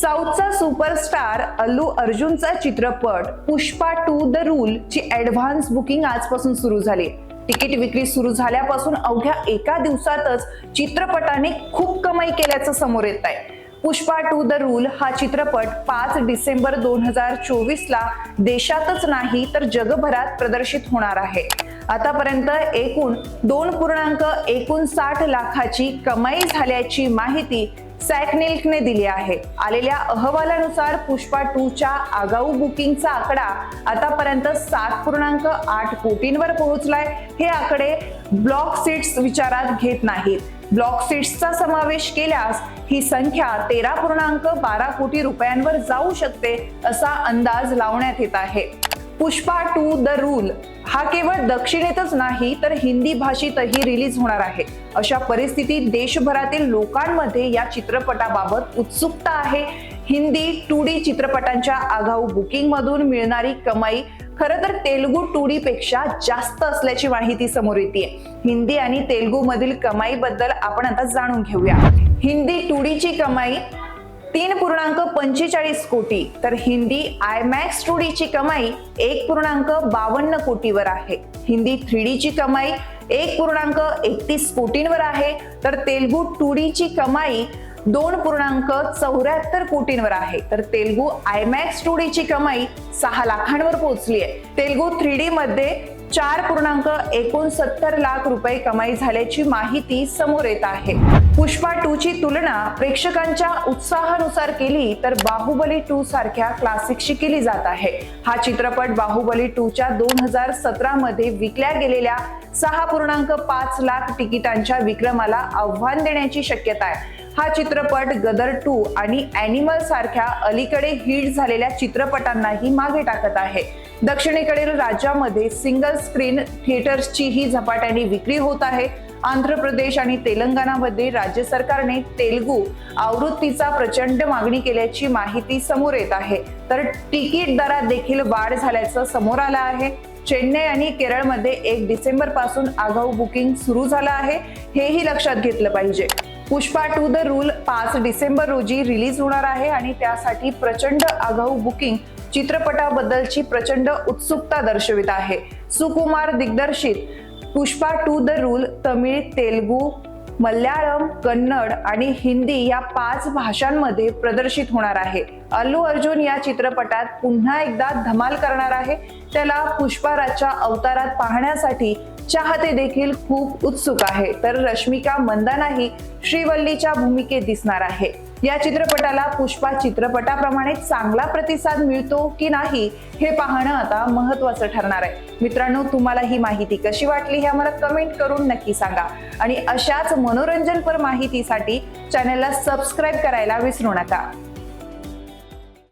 साऊथचा superstar Allu अर्जुनचा चित्रपट Pushpa 2 the rule ची advance booking आजपासून सुरू झाली। तिकीट विक्री सुरू झाल्यापासून अवघ्या एका दिवसातच चित्रपटाने खूप कमाई केल्याचं समोर येत आहे। पुष्पा 2 द रूल हा चित्रपट 5 डिसेंबर 2024 ला देशातच नाही तर जगभरात प्रदर्शित होणार आहे। आतापर्यंत एकूण 2.59 लाखाची कमाई झाल्याची माहिती सॅकनिल्कने दिली आहे। आलेल्या अहवालानुसार पुष्पा 2 च्या आगाऊ बुकिंगचा आकडा आतापर्यंत 7.8 कोटींवर पोहोचलाय। हे आकडे ब्लॉक सीट्स विचारात घेत नाहीत। ब्लॉक सीट्सचा समावेश केल्यास ही संख्या 13.12 कोटी रुपयांवर जाऊ शकते असा अंदाज लावण्यात येत आहे। पुष्पा 2 द रूल हा केवळ दक्षिणेतच नाही तर हिंदी भाषेतही रिलीज होणार आहे। अशा परिस्थितीत देशभरातील लोकांमध्ये या चित्रपटाबाबत उत्सुकता आहे। हिंदी 2D चित्रपटांच्या आगाऊ बुकिंग मधून मिळणारी कमाई खरं तर तेलुगू 2D पेक्षा जास्त असल्याची माहिती समोर येते। हिंदी आणि तेलुगू मधील कमाई बद्दल आपण आता जाणून घेऊया। हिंदी 2D ची कमाई 3.45 कोटी तर हिंदी आयमॅक्स 2D ची कमाई 1.52 कोटीवर आहे। हिंदी 3D ची कमाई 1.31 कोटींवर आहे तर तेलुगू 2D ची कमाई 2.74 कोटींवर आहे। तर तेलुगू आयमॅक्स 2D ची कमाई 6 लाखांवर पोहोचली आहे। तेलुगू 3D मध्ये 4.69 लाख रुपये कमाई झाल्याची माहिती समोर येत आहे। पुष्पा 2 ची तुलना प्रेक्षकांच्या उत्साहानुसार केली तर बाहुबली 2 सारख्या क्लासिकशी केली जात आहे। हा चित्रपट बाहुबली 2 च्या 2017 मध्ये विकल्या गेलेल्या 6.5 लाख तिकिटांच्या विक्रमाला आव्हान देण्याची शक्यता आहे। हा चित्रपट गदर 2 आणि ॲनिमल सारख्या अलीकडे हिट झालेल्या चित्रपटांनाही मागे टाकत आहे। दक्षिणेकडील राज्यामध्ये सिंगल स्क्रीन थिएटर्सची ही झपाट्याने विक्री होत आहे। आंध्र प्रदेश आणि तेलंगणामध्ये राज्य सरकारने तेलुगू आवृत्तीचा प्रचंड मागणी केल्याची माहिती समोर येत आहे। तर तिकीट दरात देखील वाढ झाल्याचं समोर आलं आहे। चेन्नई आणि केरळमध्ये 1 डिसेंबर पासून आगाऊ बुकिंग सुरू झालं आहे, हेही लक्षात घेतलं पाहिजे। पुष्पा 2 द रूल 5 डिसेंबर रोजी रिलीज होणार आहे आणि त्यासाठी प्रचंड आगाऊ बुकिंग चित्रपटाबद्दलची प्रचंड उत्सुकता दर्शवित आहे। सुकुमार दिग्दर्शित पुष्पा 2 द रूल तमिळ, तेलुगू, मल्याळम, कन्नड आणि हिंदी या 5 भाषांमध्ये प्रदर्शित होणार आहे। अल्लू अर्जुन या चित्रपटात पुन्हा एकदा धमाल करणार आहे। त्याला पुष्पाराजच्या अवतारात पाहण्यासाठी चाहते देखील खूप उत्सुक आहे। तर रश्मिका मंदानाही श्रीवल्लीच्या भूमिकेत दिसणार आहे। या चित्रपटाला पुष्पा चित्रपटाप्रमाणे चांगला प्रतिसाद मिळतो की नाही हे पाहणं आता महत्त्वाचं ठरणार आहे। मित्रांनो, तुम्हाला ही माहिती कशी वाटली हे आम्हाला कमेंट करून नक्की सांगा आणि अशाच मनोरंजनपर माहितीसाठी चॅनलला सबस्क्राईब करायला विसरू नका।